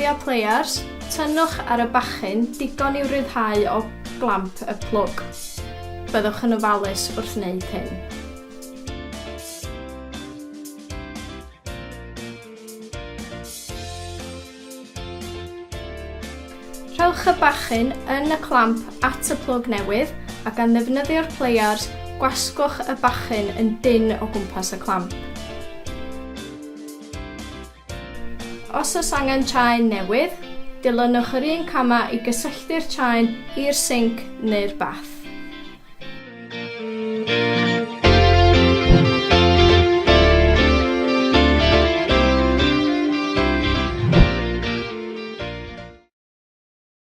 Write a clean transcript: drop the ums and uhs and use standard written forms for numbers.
defnyddio players, tynnwch ar y bachyn digon i'w ryddhau o glamp y plwg. Byddwch yn ofalus wrth wneud hyn. Rhowch y bachyn yn y clamp at y plwg newydd a gan ddefnyddio'r players, gwasgwch y bachyn yn dyn o gwmpas y clamp. Os oes angen tsiaen newydd, dilynwch yr un cama i gysylltu'r tsiaen i'r sinc neu'r bath.